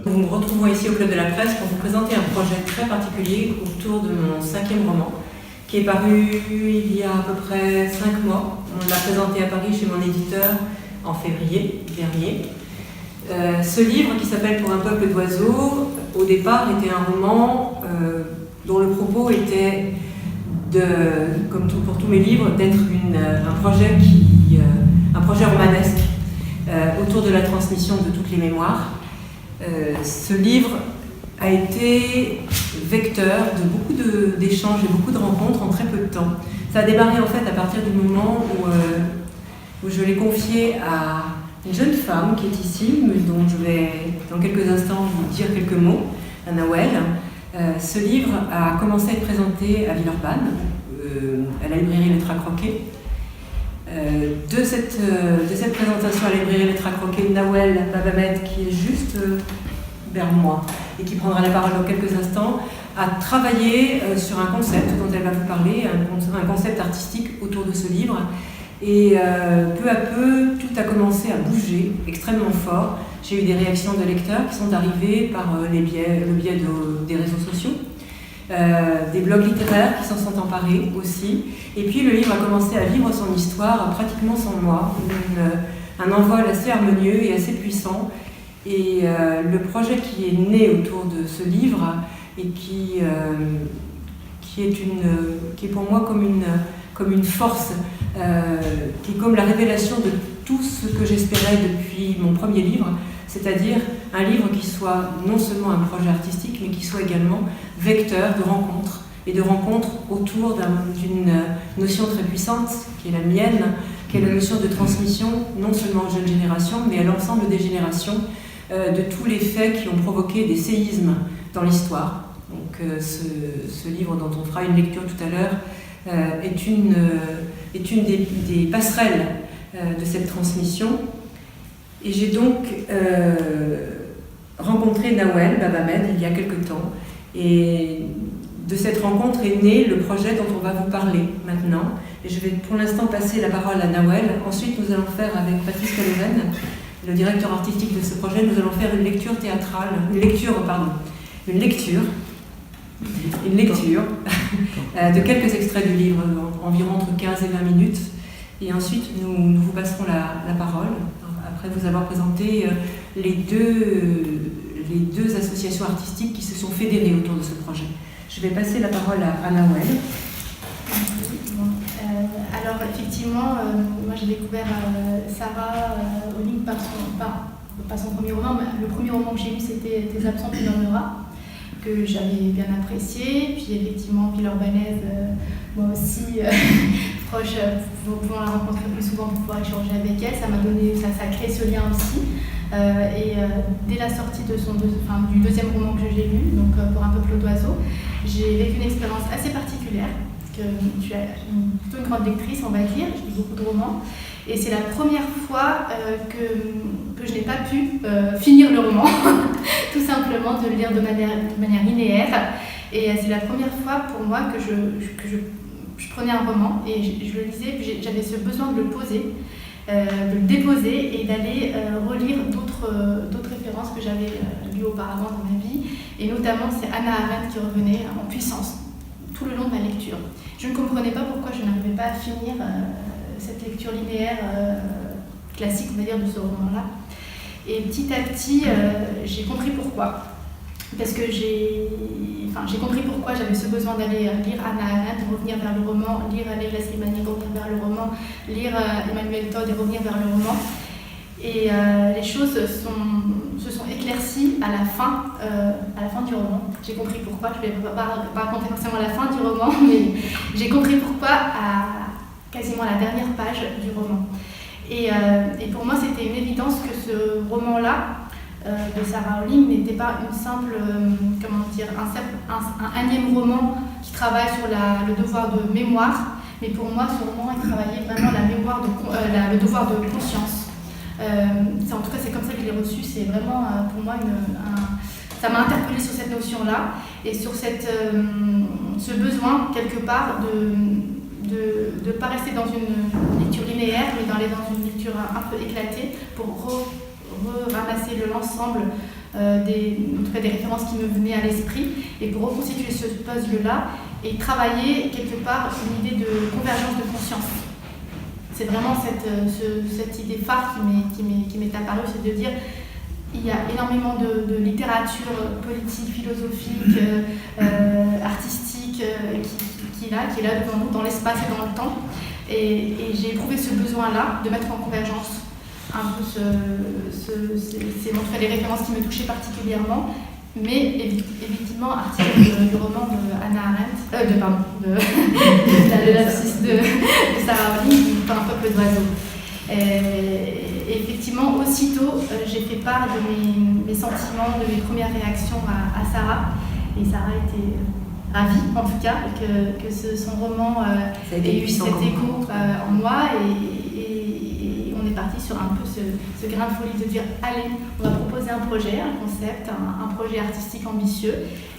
Nous nous retrouvons ici au Club de la Presse pour vous présenter un projet très particulier autour de mon 5e roman, qui est paru il y a à peu près 5 mois. On l'a présenté à Paris chez mon éditeur en février dernier. Ce livre, qui s'appelle Pour un peuple d'oiseaux, au départ était un roman dont le propos était, comme pour tous mes livres, d'être un projet romanesque autour de la transmission de toutes les mémoires. Ce livre a été vecteur de beaucoup d'échanges et beaucoup de rencontres en très peu de temps. Ça a démarré en fait à partir du moment où je l'ai confié à une jeune femme qui est ici, dont je vais dans quelques instants vous dire quelques mots, à Nawel. Ce livre a commencé à être présenté à Villeurbanne, à la librairie Lettres à Croquer. De cette présentation à la librairie Lettres à Croquer, Nawel Babamed, qui est juste vers moi et qui prendra la parole dans quelques instants, a travaillé sur un concept dont elle va vous parler, un concept artistique autour de ce livre. Et peu à peu, tout a commencé à bouger extrêmement fort. J'ai eu des réactions de lecteurs qui sont arrivés par le biais des réseaux sociaux, des blogs littéraires qui s'en sont emparés aussi. Et puis le livre a commencé à vivre son histoire pratiquement sans moi, un envol assez harmonieux et assez puissant. Et le projet qui est né autour de ce livre et qui est pour moi comme une force, qui est comme la révélation de tout ce que j'espérais depuis mon premier livre, c'est-à-dire un livre qui soit non seulement un projet artistique, mais qui soit également vecteur de rencontres, et de rencontres autour d'une notion très puissante, qui est la mienne, qui est la notion de transmission, non seulement aux jeunes générations, mais à l'ensemble des générations, de tous les faits qui ont provoqué des séismes dans l'histoire. Donc ce livre dont on fera une lecture tout à l'heure est une des passerelles de cette transmission. Et j'ai donc rencontré Nawel Babamed il y a quelque temps. Et de cette rencontre est né le projet dont on va vous parler maintenant. Et je vais pour l'instant passer la parole à Nawel. Ensuite, nous allons faire avec Patrice Calloren, le directeur artistique de ce projet, nous allons faire une lecture de quelques extraits du livre, environ entre 15 et 20 minutes. Et ensuite, nous vous passerons la parole, après vous avoir présenté les deux associations artistiques qui se sont fédérées autour de ce projet. Je vais passer la parole à Nawel. Alors effectivement, moi j'ai découvert Sarah Olling par son premier roman. Le premier roman que j'ai lu, c'était Tes absents tu dormiras, que j'avais bien apprécié. Puis effectivement, Villeurbannaise, moi aussi proche, pour pouvoir la rencontrer plus souvent, pour pouvoir échanger avec elle, ça m'a donné, ça a créé ce lien aussi. Dès la sortie du deuxième roman que j'ai lu, donc Pour un peuple d'oiseaux, j'ai vécu une expérience assez particulière. Que je suis plutôt une grande lectrice, on va dire, je lis beaucoup de romans. Et c'est la première fois que je n'ai pas pu finir le roman, tout simplement de le lire de manière linéaire. Et c'est la première fois pour moi que je prenais un roman et je le lisais, j'avais ce besoin de le poser, de le déposer et d'aller relire d'autres références que j'avais lues auparavant dans ma vie. Et notamment, c'est Hannah Arendt qui revenait en puissance tout le long de ma lecture. Je ne comprenais pas pourquoi je n'arrivais pas à finir cette lecture linéaire classique, on va dire, de ce roman-là. Et petit à petit, j'ai compris pourquoi. Parce que j'ai compris pourquoi j'avais ce besoin d'aller lire Hannah Arendt, de revenir vers le roman, lire Leila Slimani, revenir vers le roman, lire Emmanuel Todd et revenir vers le roman. Et les choses se sont éclaircies à la fin du roman. J'ai compris pourquoi, je ne vais pas raconter forcément la fin du roman, mais j'ai compris pourquoi à quasiment la dernière page du roman. Et pour moi, c'était une évidence que ce roman-là, de Sarah Olling, n'était pas une simple, un énième roman qui travaille sur le devoir de mémoire, mais pour moi, ce roman, il travaillait vraiment le devoir de conscience. En tout cas, c'est comme ça que je l'ai reçu. C'est vraiment pour moi ça m'a interpellée sur cette notion-là et sur ce besoin quelque part de pas rester dans une lecture linéaire, mais d'aller dans une lecture un peu éclatée pour ramasser l'ensemble en tout cas des références qui me venaient à l'esprit, et pour reconstituer ce puzzle-là et travailler quelque part une idée de convergence de conscience. C'est vraiment cette idée phare qui m'est apparue, c'est de dire il y a énormément de littérature politique, philosophique, artistique qui est là devant nous, dans l'espace et dans le temps. Et j'ai éprouvé ce besoin-là de mettre en convergence un peu c'est les références qui me touchaient particulièrement, mais effectivement, article du roman de Hannah Arendt, le lapsus de Sarah Orling, Un peuple d'oiseaux. Et effectivement, aussitôt, j'ai fait part de mes sentiments, de mes premières réactions à Sarah, et Sarah était ravie, en tout cas, que son roman ait eu cet écho en moi, et on est parti sur un peu ce grain de folie de dire allez, on va proposer un projet, un concept, un projet artistique ambitieux,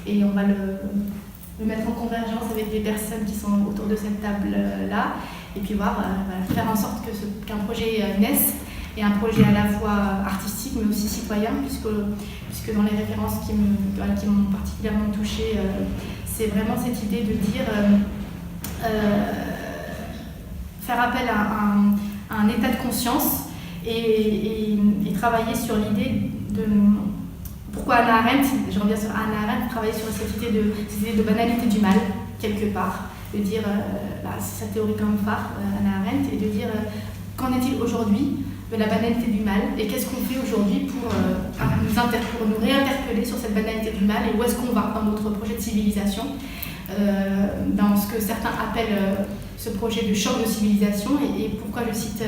et on va le mettre en convergence avec des personnes qui sont autour de cette table-là, et puis faire en sorte qu'un projet naisse, et un projet à la fois artistique mais aussi citoyen, puisque dans les références qui m'ont particulièrement touchée, c'est vraiment cette idée de dire faire appel à un état de conscience et travailler sur l'idée de pourquoi Hannah Arendt, je reviens sur Hannah Arendt, travailler sur cette idée de banalité du mal quelque part, de dire c'est sa théorie comme phare, Hannah Arendt, et de dire qu'en est-il aujourd'hui de la banalité du mal, et qu'est-ce qu'on fait aujourd'hui pour nous réinterpeller sur cette banalité du mal, et où est-ce qu'on va dans notre projet de civilisation, dans ce que certains appellent ce projet de choc de civilisation, et pourquoi je cite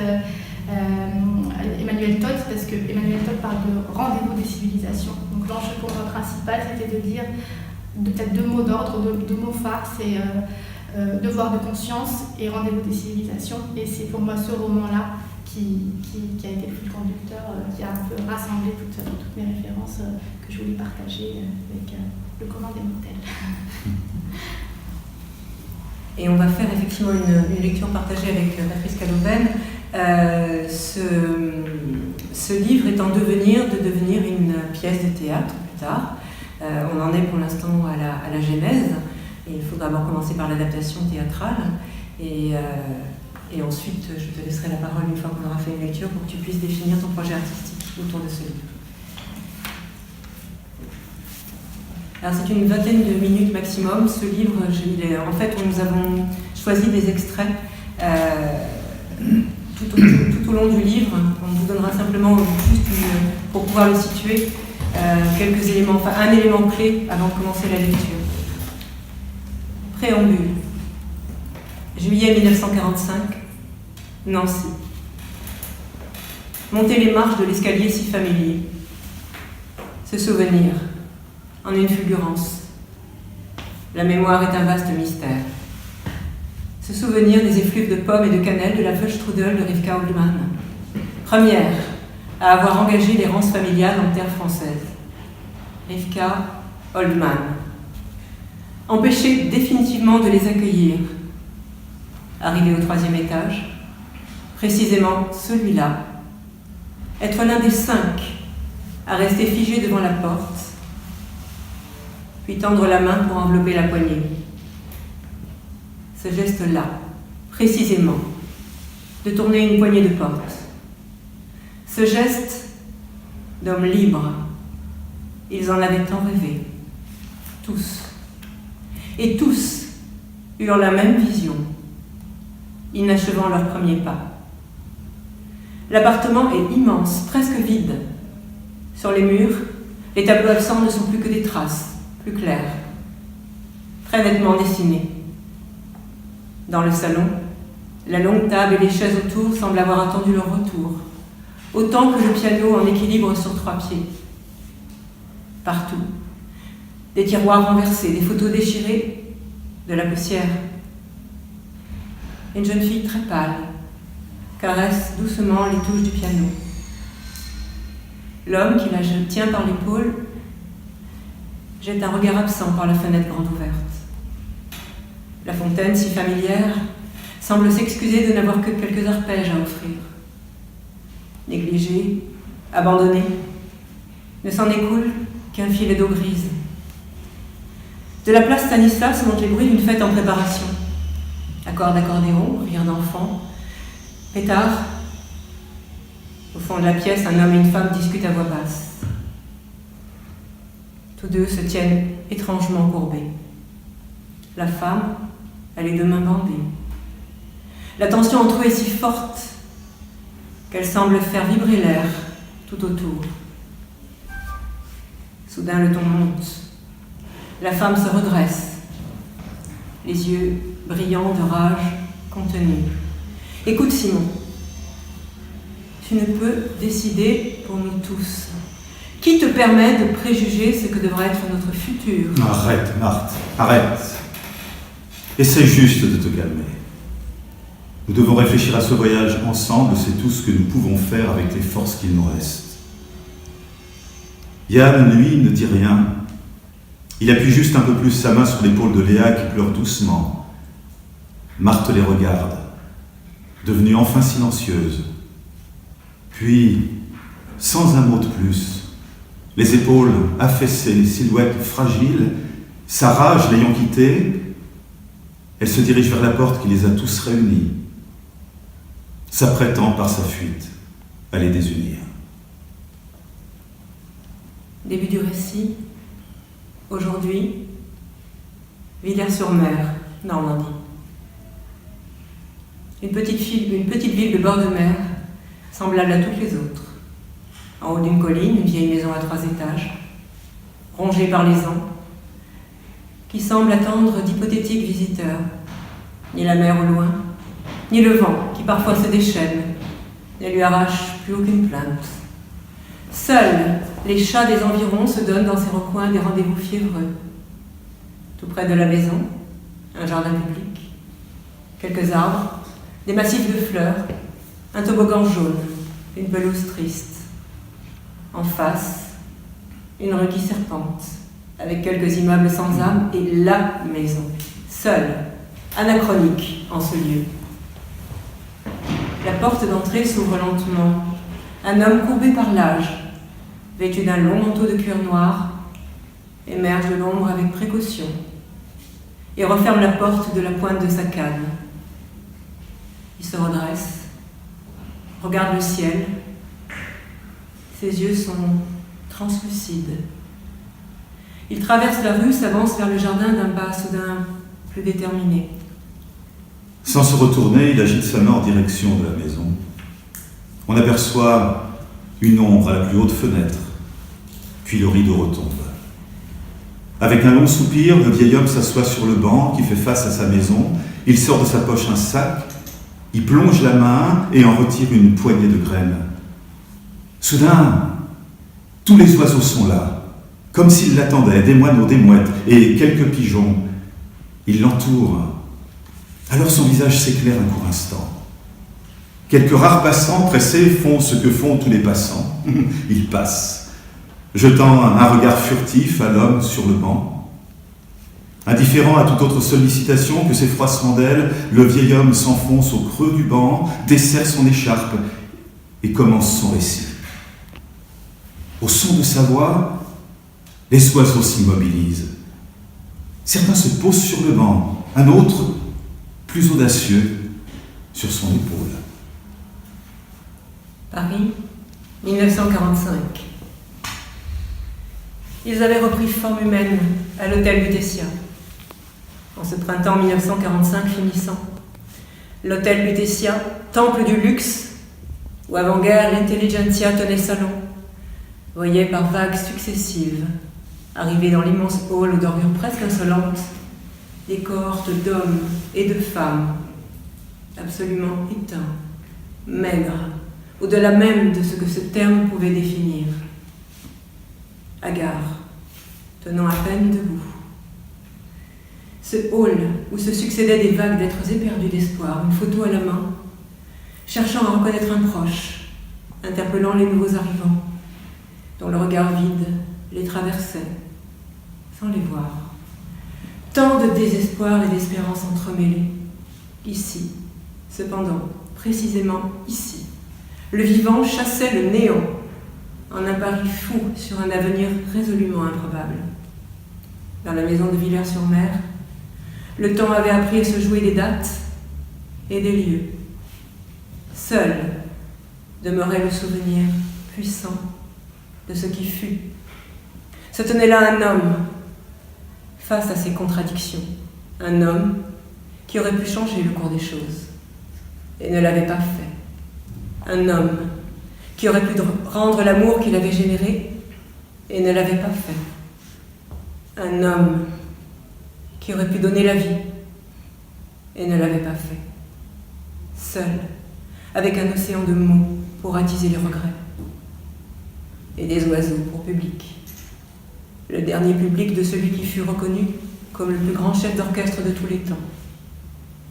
Emmanuel Todd, parce que Emmanuel Todd parle de rendez-vous des civilisations. Donc l'enjeu pour moi principal, c'était de dire peut-être deux mots d'ordre, deux mots phares, c'est devoir de conscience et rendez-vous des civilisations, et c'est pour moi ce roman-là qui a été le fil conducteur, qui a un peu rassemblé toutes mes références que je voulais partager avec le commun des mortels. Et on va faire effectivement une lecture partagée avec Patrice Cadoven. Ce livre est en devenir de devenir une pièce de théâtre plus tard. On en est pour l'instant à la genèse. Et il faut d'abord commencer par l'adaptation théâtrale. Et ensuite, je te laisserai la parole une fois qu'on aura fait une lecture pour que tu puisses définir ton projet artistique autour de ce livre. Alors c'est une vingtaine de minutes maximum. Ce livre, en fait, nous avons choisi des extraits tout au long du livre. On vous donnera simplement juste pour pouvoir le situer, quelques éléments, enfin un élément clé avant de commencer la lecture. Préambule. Juillet 1945, Nancy. Monter les marches de l'escalier si familier. Se souvenir, en une fulgurance. La mémoire est un vaste mystère. Se souvenir des effluves de pommes et de cannelle de la Wölstrudel de Rivka Oldman. Première à avoir engagé l'errance familiale en terre française. Rivka Oldman. Empêcher définitivement de les accueillir. Arrivé au 3e étage, précisément celui-là, être l'un des 5 à rester figé devant la porte, puis tendre la main pour envelopper la poignée. Ce geste-là, précisément, de tourner une poignée de porte. Ce geste d'homme libre, ils en avaient tant rêvé, tous. Et tous eurent la même vision, inachevant leur premier pas. L'appartement est immense, presque vide. Sur les murs, les tableaux absents ne sont plus que des traces, plus claires, très nettement dessinées. Dans le salon, la longue table et les chaises autour semblent avoir attendu leur retour, autant que le piano en équilibre sur 3 pieds. Partout, des tiroirs renversés, des photos déchirées, de la poussière. Une jeune fille très pâle caresse doucement les touches du piano. L'homme qui la tient par l'épaule jette un regard absent par la fenêtre grande ouverte. La fontaine, si familière, semble s'excuser de n'avoir que quelques arpèges à offrir. Négligée, abandonnée, Ne s'en écoule qu'un filet d'eau grise. De la place Stanislas montent les bruits d'une fête en préparation. Accords d'accordéon, rires d'enfants, pétards. Au fond de la pièce, un homme et une femme discutent à voix basse. Tous deux se tiennent étrangement courbés. La femme a les deux mains bandées. La tension entre eux est si forte qu'elle semble faire vibrer l'air tout autour. Soudain, le ton monte. La femme se redresse, les yeux brillants de rage contenue. Écoute, Simon, tu ne peux décider pour nous tous. Qui te permet de préjuger ce que devra être notre futur? Arrête, Marthe, arrête. Essaie juste de te calmer. Nous devons réfléchir à ce voyage ensemble, c'est tout ce que nous pouvons faire avec les forces qu'il nous reste. Yann, lui, ne dit rien. Il appuie juste un peu plus sa main sur l'épaule de Léa qui pleure doucement. Marthe les regarde, devenue enfin silencieuse. Puis, sans un mot de plus, les épaules affaissées, silhouette fragile, sa rage l'ayant quittée, elle se dirige vers la porte qui les a tous réunis, s'apprêtant par sa fuite à les désunir. Début du récit. Aujourd'hui, Villers-sur-Mer, Normandie. Une petite ville de bord de mer, semblable à toutes les autres. En haut d'une colline, une vieille maison à 3 étages, rongée par les ans, qui semble attendre d'hypothétiques visiteurs. Ni la mer au loin, ni le vent qui parfois se déchaîne, ne lui arrache plus aucune plainte. Seuls les chats des environs se donnent dans ces recoins des rendez-vous fiévreux. Tout près de la maison, un jardin public, quelques arbres, des massifs de fleurs, un toboggan jaune, une pelouse triste. En face, une rue qui serpente, avec quelques immeubles sans âme et la maison, seule, anachronique en ce lieu. La porte d'entrée s'ouvre lentement. Un homme courbé par l'âge, vêtu d'un long manteau de cuir noir, émerge de l'ombre avec précaution et referme la porte de la pointe de sa canne. Il se redresse, regarde le ciel. Ses yeux sont translucides. Il traverse la rue, s'avance vers le jardin d'un pas soudain plus déterminé. Sans se retourner, il agite sa main en direction de la maison. On aperçoit une ombre à la plus haute fenêtre, puis le rideau retombe. Avec un long soupir, le vieil homme s'assoit sur le banc qui fait face à sa maison. Il sort de sa poche un sac, il plonge la main et en retire une poignée de graines. Soudain, tous les oiseaux sont là, comme s'ils l'attendaient, des moineaux, des mouettes et quelques pigeons. Ils l'entourent. Alors son visage s'éclaire un court instant. Quelques rares passants pressés font ce que font tous les passants. Ils passent, jetant un regard furtif à l'homme sur le banc. Indifférent à toute autre sollicitation que ces froissements d'ailes, le vieil homme s'enfonce au creux du banc, desserre son écharpe et commence son récit. Au son de sa voix, les oiseaux s'immobilisent. Certains se posent sur le banc, un autre, plus audacieux, sur son épaule. Paris, 1945. Ils avaient repris forme humaine à l'hôtel Lutetia. En ce printemps 1945 finissant, l'hôtel Lutetia, temple du luxe, où avant-guerre l'intelligentsia tenait salon, voyait par vagues successives arriver dans l'immense hall aux dorures presque insolentes des cohortes d'hommes et de femmes, absolument éteints, maigres, au-delà même de ce que ce terme pouvait définir. Hagards, tenant à peine debout. Ce hall où se succédaient des vagues d'êtres éperdus d'espoir, une photo à la main, cherchant à reconnaître un proche, interpellant les nouveaux arrivants, dont le regard vide les traversait, sans les voir. Tant de désespoir et d'espérance entremêlés. Ici, cependant, précisément ici, le vivant chassait le néant, en un pari fou sur un avenir résolument improbable. Dans la maison de Villers-sur-Mer, le temps avait appris à se jouer des dates et des lieux. Seul demeurait le souvenir puissant de ce qui fut. Se tenait là un homme face à ses contradictions, un homme qui aurait pu changer le cours des choses et ne l'avait pas fait, un homme qui aurait pu rendre l'amour qu'il avait généré et ne l'avait pas fait, un homme qui aurait pu donner la vie et ne l'avait pas fait, seul, avec un océan de mots pour attiser les regrets et des oiseaux pour public. Le dernier public de celui qui fut reconnu comme le plus grand chef d'orchestre de tous les temps,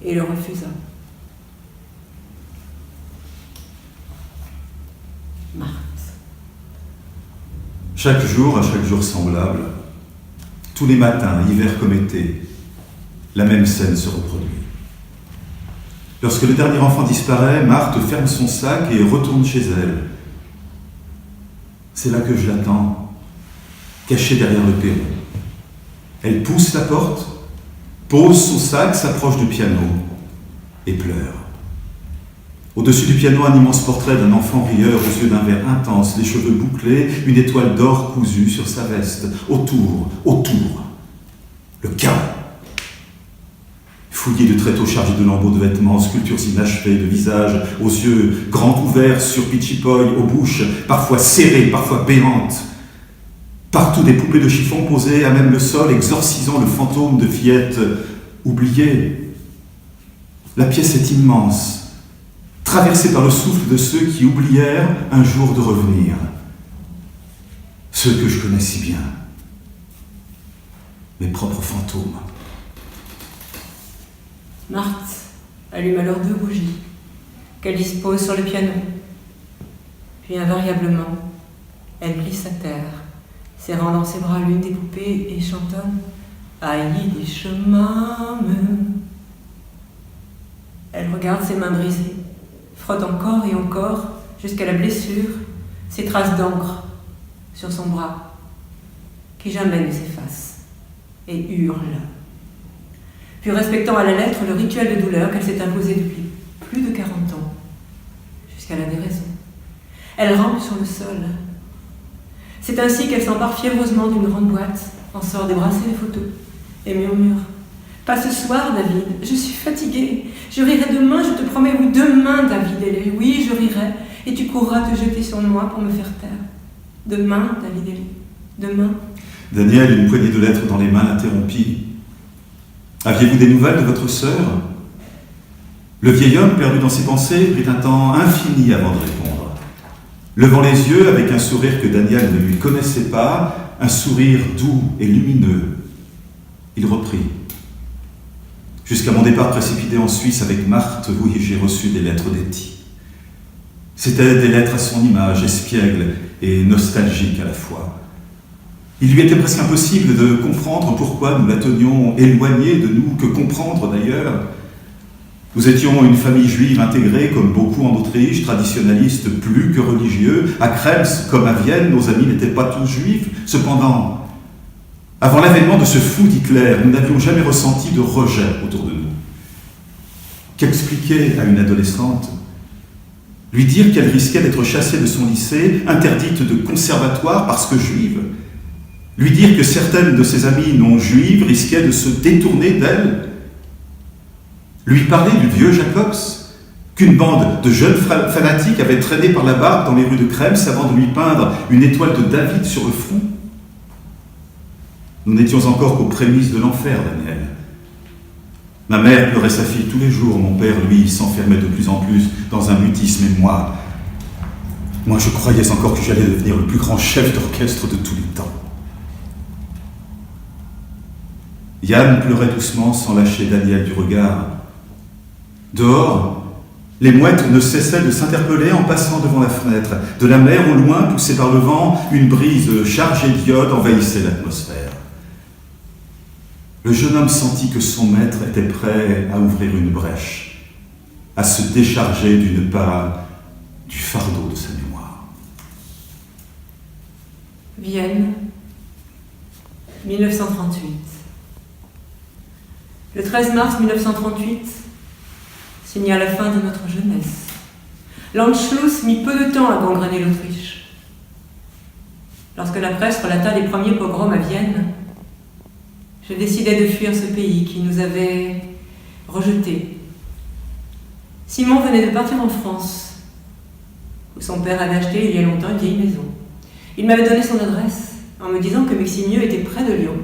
et le refusa. Marthe. Chaque jour, à chaque jour semblable, tous les matins, hiver comme été, la même scène se reproduit. Lorsque le dernier enfant disparaît, Marthe ferme son sac et retourne chez elle. C'est là que je l'attends, cachée derrière le perron. Elle pousse la porte, pose son sac, s'approche du piano et pleure. Au-dessus du piano, un immense portrait d'un enfant rieur aux yeux d'un vert intense, les cheveux bouclés, une étoile d'or cousue sur sa veste. Autour, le chaos. Fouillé de tréteaux chargés de lambeaux de vêtements, sculptures inachevées de visages, aux yeux grands ouverts sur Pichipoy, aux bouches parfois serrées, parfois béantes. Partout des poupées de chiffon posées à même le sol, exorcisant le fantôme de fillettes oubliées. La pièce est immense, traversée par le souffle de ceux qui oublièrent un jour de revenir. Ceux que je connais si bien. Mes propres fantômes. Marthe allume alors 2 bougies qu'elle dispose sur le piano. Puis invariablement, elle glisse à terre, serrant dans ses bras l'une des poupées et chantonne « Aïe des chemins ». Elle regarde ses mains brisées, frotte encore et encore jusqu'à la blessure, ses traces d'encre sur son bras, qui jamais ne s'effacent, et hurle. Puis respectant à la lettre le rituel de douleur qu'elle s'est imposé depuis plus de 40 ans, jusqu'à la déraison. Elle rampe sur le sol. C'est ainsi qu'elle s'empare fiévreusement d'une grande boîte, en sort débrasser les photos, et murmure « Pas ce soir, David, je suis fatiguée. Je rirai demain, je te promets, oui, demain, David Ailey. Oui, je rirai, et tu courras te jeter sur moi pour me faire taire. Demain, David Ailey, demain. » Daniel, une poignée de lettres dans les mains, l'interrompit. « Aviez-vous des nouvelles de votre sœur ?» Le vieil homme, perdu dans ses pensées, prit un temps infini avant de répondre. Levant les yeux avec un sourire que Daniel ne lui connaissait pas, un sourire doux et lumineux, il reprit. « Jusqu'à mon départ précipité en Suisse avec Marthe, oui, j'ai reçu des lettres d'Etty. C'étaient des lettres à son image, espiègles et nostalgiques à la fois. Il lui était presque impossible de comprendre pourquoi nous la tenions éloignée de nous, que comprendre d'ailleurs. Nous étions une famille juive intégrée, comme beaucoup en Autriche, traditionnalistes plus que religieux. À Krems, comme à Vienne, nos amis n'étaient pas tous juifs. Cependant, avant l'avènement de ce fou d'Hitler, nous n'avions jamais ressenti de rejet autour de nous. Qu'expliquer à une adolescente ? Lui dire qu'elle risquait d'être chassée de son lycée, interdite de conservatoire parce que juive ? Lui dire que certaines de ses amies non juives risquaient de se détourner d'elle. Lui parler du vieux Jacobs, qu'une bande de jeunes fanatiques avait traîné par la barbe dans les rues de Krems avant de lui peindre une étoile de David sur le front. Nous n'étions encore qu'aux prémices de l'enfer, Daniel. Ma mère pleurait sa fille tous les jours, mon père, lui, s'enfermait de plus en plus dans un mutisme, et moi, je croyais encore que j'allais devenir le plus grand chef d'orchestre de tous les temps. Yann pleurait doucement sans lâcher Daniel du regard. Dehors, les mouettes ne cessaient de s'interpeller en passant devant la fenêtre. De la mer au loin, poussée par le vent, une brise chargée d'iode envahissait l'atmosphère. Le jeune homme sentit que son maître était prêt à ouvrir une brèche, à se décharger d'une part du fardeau de sa mémoire. Vienne, 1938. Le 13 mars 1938 signa la fin de notre jeunesse. L'Anschluss mit peu de temps à gangréner l'Autriche. Lorsque la presse relata les premiers pogroms à Vienne, je décidai de fuir ce pays qui nous avait rejetés. Simon venait de partir en France, où son père avait acheté il y a longtemps une vieille maison. Il m'avait donné son adresse en me disant que Meximieux était près de Lyon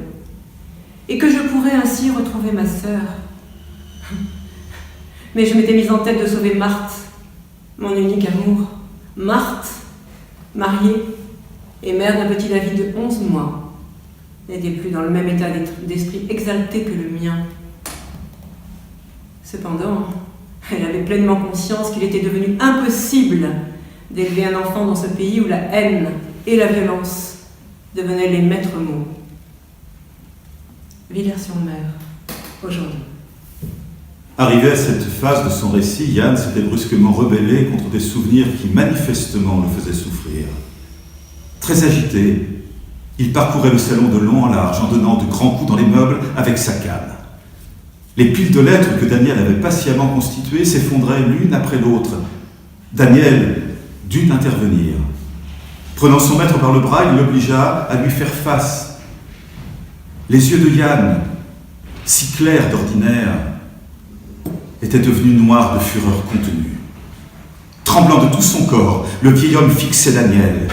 et que je pourrais ainsi retrouver ma sœur. Mais je m'étais mise en tête de sauver Marthe, mon unique amour. Marthe, mariée et mère d'un petit David de 11 mois, n'était plus dans le même état d'esprit exalté que le mien. Cependant, elle avait pleinement conscience qu'il était devenu impossible d'élever un enfant dans ce pays où la haine et la violence devenaient les maîtres mots. Villers-sur-Mer, aujourd'hui. Arrivé à cette phase de son récit, Yann s'était brusquement rebellé contre des souvenirs qui manifestement le faisaient souffrir. Très agité, il parcourait le salon de long en large en donnant de grands coups dans les meubles avec sa canne. Les piles de lettres que Daniel avait patiemment constituées s'effondraient l'une après l'autre. Daniel dut intervenir. Prenant son maître par le bras, il l'obligea à lui faire face. Les yeux de Yann, si clairs d'ordinaire, étaient devenus noirs de fureur contenue. Tremblant de tout son corps, le vieil homme fixait Daniel.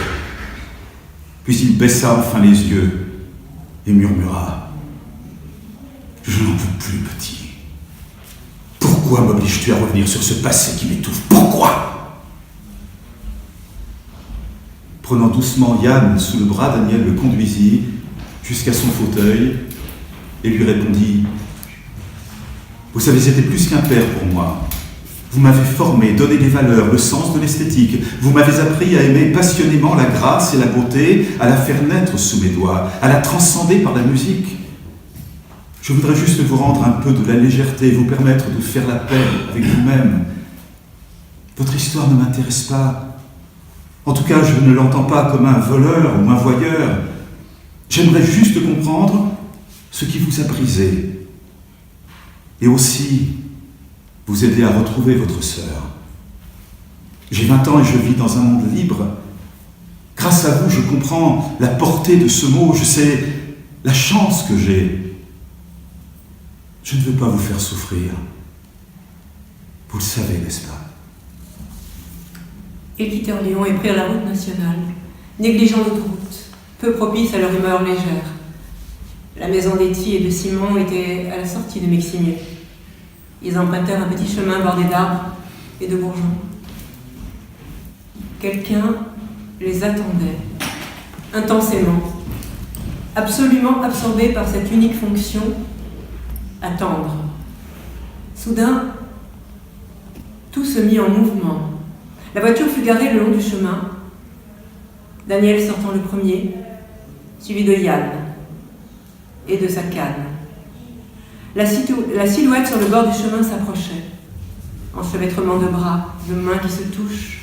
Puis il baissa enfin les yeux et murmura : « Je n'en peux plus, petit. Pourquoi m'obliges-tu à revenir sur ce passé qui m'étouffe ? Pourquoi ?» Prenant doucement Yann sous le bras, Daniel le conduisit jusqu'à son fauteuil et lui répondit : « Vous savez, c'était plus qu'un père pour moi. Vous m'avez formé, donné des valeurs, le sens de l'esthétique. Vous m'avez appris à aimer passionnément la grâce et la beauté, à la faire naître sous mes doigts, à la transcender par la musique. Je voudrais juste vous rendre un peu de la légèreté, vous permettre de faire la paix avec vous-même. Votre histoire ne m'intéresse pas. En tout cas, je ne l'entends pas comme un voleur ou un voyeur. J'aimerais juste comprendre ce qui vous a brisé. Et aussi, vous aider à retrouver votre sœur. J'ai 20 ans et je vis dans un monde libre. Grâce à vous, je comprends la portée de ce mot, je sais la chance que j'ai. Je ne veux pas vous faire souffrir. Vous le savez, n'est-ce pas ? » Ils quittèrent Lyon et prirent la route nationale, négligeant l'autoroute, peu propice à leur humeur légère. La maison d'Etty et de Simon était à la sortie de Meximieux. Ils empruntèrent un petit chemin bordé d'arbres et de bourgeons. Quelqu'un les attendait, intensément, absolument absorbé par cette unique fonction, attendre. Soudain, tout se mit en mouvement. La voiture fut garée le long du chemin, Daniel sortant le premier, suivi de Yann et de sa canne. La silhouette sur le bord du chemin s'approchait. Enchevêtrement de bras, de mains qui se touchent,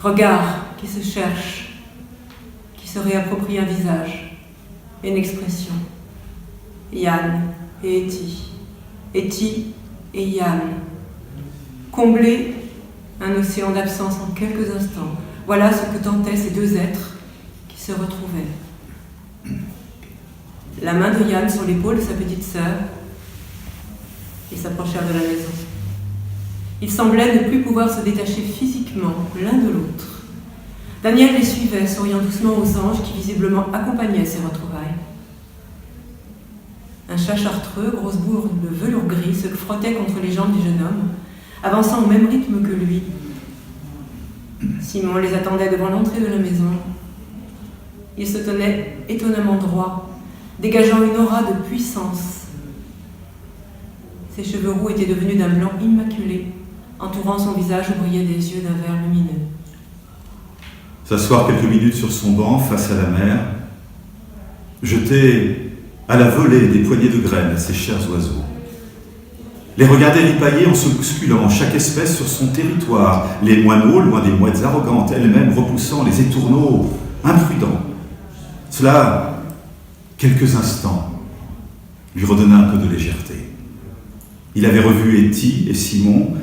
regards qui se cherchent, qui se réapproprient un visage, une expression. Yann et Etty, Etty et Yann. Combler un océan d'absence en quelques instants. Voilà ce que tentaient ces deux êtres qui se retrouvaient. La main de Yann sur l'épaule de sa petite sœur. Ils s'approchèrent de la maison. Ils semblaient ne plus pouvoir se détacher physiquement l'un de l'autre. Daniel les suivait, souriant doucement aux anges qui visiblement accompagnaient ces retrouvailles. Un chat chartreux, grosse bourre de velours gris, se frottait contre les jambes du jeune homme, avançant au même rythme que lui. Simon les attendait devant l'entrée de la maison. Il se tenait étonnamment droit, dégageant une aura de puissance. Ses cheveux roux étaient devenus d'un blanc immaculé, entourant son visage où brillaient des yeux d'un vert lumineux. S'asseoir quelques minutes sur son banc, face à la mer, jeter à la volée des poignées de graines à ces chers oiseaux. Les regarder ripailler en se bousculant, chaque espèce sur son territoire, les moineaux loin des mouettes arrogantes, elles-mêmes repoussant les étourneaux imprudents. Cela, quelques instants, lui redonna un peu de légèreté. Il avait revu Etty et Simon.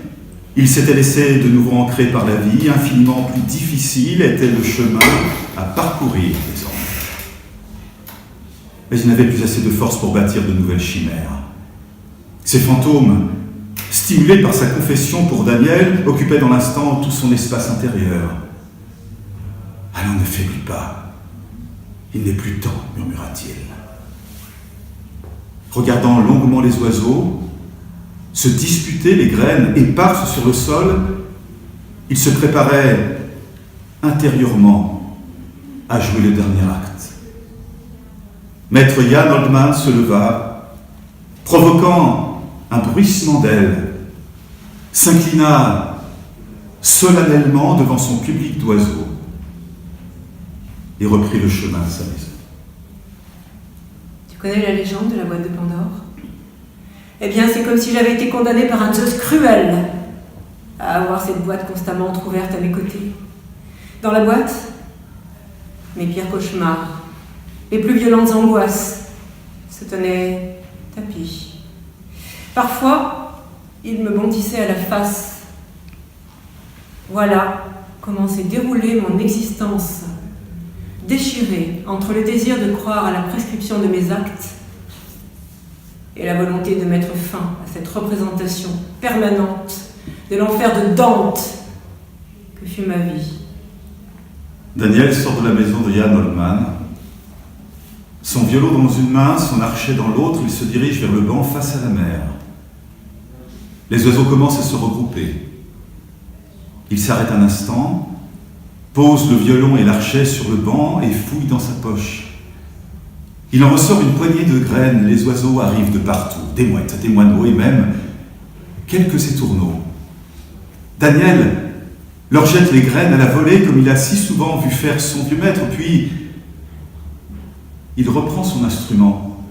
Il s'était laissé de nouveau ancrer par la vie. Infiniment plus difficile était le chemin à parcourir désormais. Mais il n'avait plus assez de force pour bâtir de nouvelles chimères. Ces fantômes, stimulés par sa confession pour Daniel, occupaient dans l'instant tout son espace intérieur. « Allons, ne faiblis pas. Il n'est plus temps, murmura-t-il. » Regardant longuement les oiseaux se disputer les graines éparses sur le sol, il se préparait intérieurement à jouer le dernier acte. Maître Jan Oldman se leva, provoquant un bruissement d'ailes, s'inclina solennellement devant son public d'oiseaux et reprit le chemin de sa maison. Tu connais la légende de la boîte de Pandore ? Eh bien, c'est comme si j'avais été condamnée par un Zeus cruel à avoir cette boîte constamment entrouverte à mes côtés. Dans la boîte, mes pires cauchemars, les plus violentes angoisses se tenaient tapis. Parfois, il me bondissait à la face. Voilà comment s'est déroulée mon existence, déchirée entre le désir de croire à la prescription de mes actes et la volonté de mettre fin à cette représentation permanente de l'enfer de Dante que fut ma vie. Daniel sort de la maison de Jan Oldman. Son violon dans une main, son archet dans l'autre, il se dirige vers le banc face à la mer. Les oiseaux commencent à se regrouper. Il s'arrête un instant, pose le violon et l'archet sur le banc et fouille dans sa poche. Il en ressort une poignée de graines. Les oiseaux arrivent de partout, des mouettes, des moineaux et même quelques étourneaux. Daniel leur jette les graines à la volée comme il a si souvent vu faire son vieux maître, puis il reprend son instrument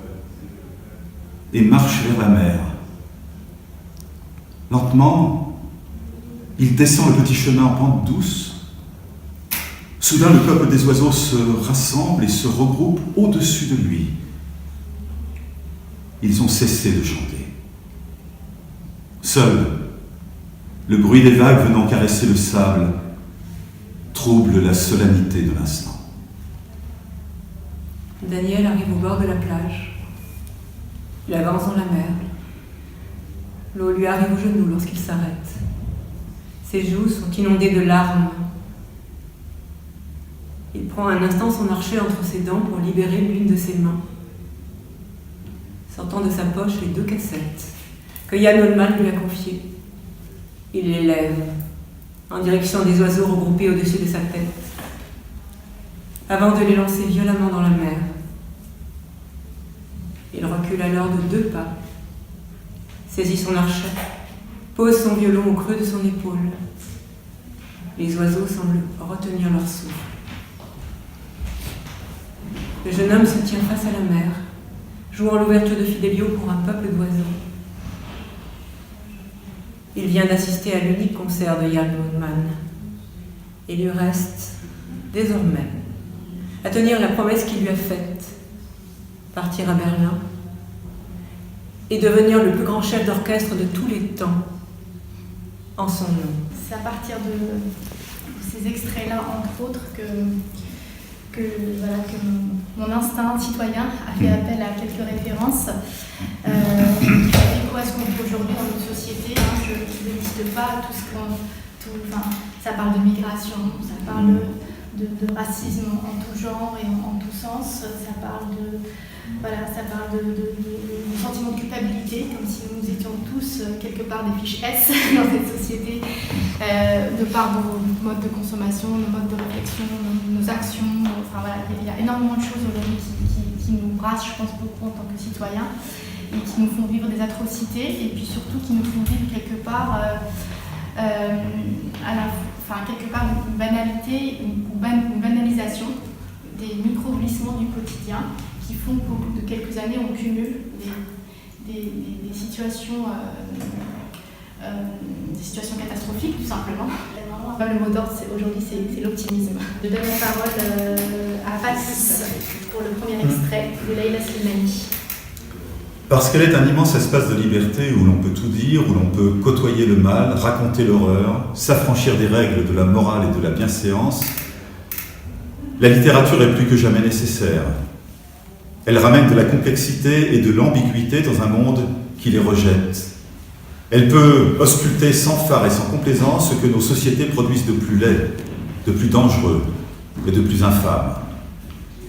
et marche vers la mer. Lentement, il descend le petit chemin en pente douce. Soudain, le peuple des oiseaux se rassemble et se regroupe au-dessus de lui. Ils ont cessé de chanter. Seul, le bruit des vagues venant caresser le sable trouble la solennité de l'instant. Daniel arrive au bord de la plage. Il avance dans la mer. L'eau lui arrive aux genoux lorsqu'il s'arrête. Ses joues sont inondées de larmes. Il prend un instant son archet entre ses dents pour libérer l'une de ses mains. Sortant de sa poche les 2 cassettes que Jan Oldman lui a confiées, il les lève en direction des oiseaux regroupés au-dessus de sa tête, avant de les lancer violemment dans la mer. Il recule alors de 2 pas, saisit son archet, pose son violon au creux de son épaule. Les oiseaux semblent retenir leur souffle. Le jeune homme se tient face à la mer, jouant l'ouverture de Fidelio pour un peuple d'oiseaux. Il vient d'assister à l'unique concert de Jan Oldman. Il lui reste, désormais, à tenir la promesse qu'il lui a faite, partir à Berlin et devenir le plus grand chef d'orchestre de tous les temps, en son nom. C'est à partir de ces extraits-là, entre autres, que mon instinct citoyen a fait appel à quelques références qui fait écho à ce qu'on vit aujourd'hui dans notre société. Je ne liste pas tout ce qu'on... ça parle de migration, ça parle de racisme en tout genre et en tout sens, ça parle de sentiment de culpabilité, comme si nous étions tous quelque part des fiches S dans cette société, de par nos modes de consommation, nos modes de réflexion, nos actions. Il y a énormément de choses aujourd'hui qui nous brassent, je pense, beaucoup en tant que citoyens, et qui nous font vivre des atrocités, et puis surtout qui nous font vivre quelque part une banalité ou une banalisation des micro-glissements du quotidien qui font qu'au bout de quelques années, on cumule des situations des situations catastrophiques, tout simplement. Le mot d'ordre aujourd'hui, c'est l'optimisme. Je donne la parole à Patrice pour le premier extrait de Leïla Slimani. Parce qu'elle est un immense espace de liberté où l'on peut tout dire, où l'on peut côtoyer le mal, raconter l'horreur, s'affranchir des règles de la morale et de la bienséance, la littérature est plus que jamais nécessaire. Elle ramène de la complexité et de l'ambiguïté dans un monde qui les rejette. Elle peut ausculter sans phare et sans complaisance ce que nos sociétés produisent de plus laid, de plus dangereux et de plus infâme.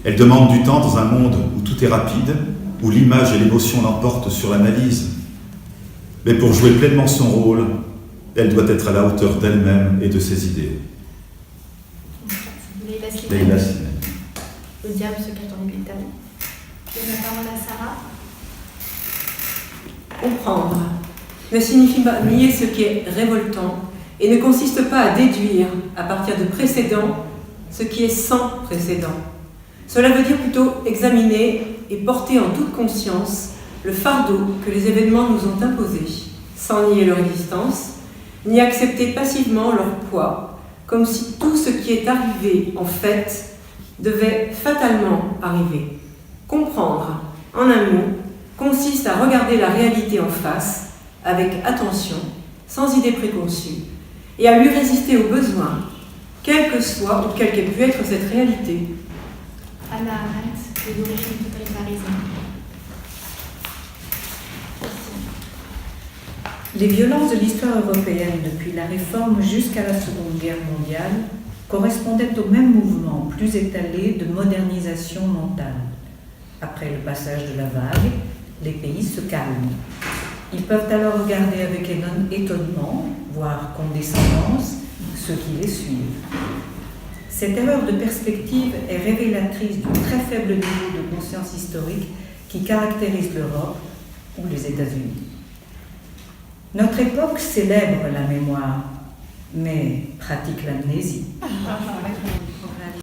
Elle demande du temps dans un monde où tout est rapide, où l'image et l'émotion l'emportent sur l'analyse. Mais pour jouer pleinement son rôle, elle doit être à la hauteur d'elle-même et de ses idées. Leïla Slimani. Le diable se cache dans les détails. Je donne la parole à Sarah. Comprendre ne signifie pas nier ce qui est révoltant et ne consiste pas à déduire, à partir de précédents, ce qui est sans précédent. Cela veut dire plutôt examiner et porter en toute conscience le fardeau que les événements nous ont imposé, sans nier leur existence, ni accepter passivement leur poids, comme si tout ce qui est arrivé, en fait, devait fatalement arriver. Comprendre, en un mot, consiste à regarder la réalité en face, avec attention, sans idée préconçue, et à lui résister aux besoins, quelle que soit ou quelle qu'ait pu être cette réalité. Hannah Arendt, les origines du totalitarisme. Les violences de l'histoire européenne depuis la Réforme jusqu'à la Seconde Guerre mondiale correspondaient au même mouvement plus étalé de modernisation mentale. Après le passage de la vague, les pays se calment. Ils peuvent alors regarder avec étonnement, voire condescendance, ceux qui les suivent. Cette erreur de perspective est révélatrice du très faible niveau de conscience historique qui caractérise l'Europe ou les États-Unis. Notre époque célèbre la mémoire, mais pratique l'amnésie.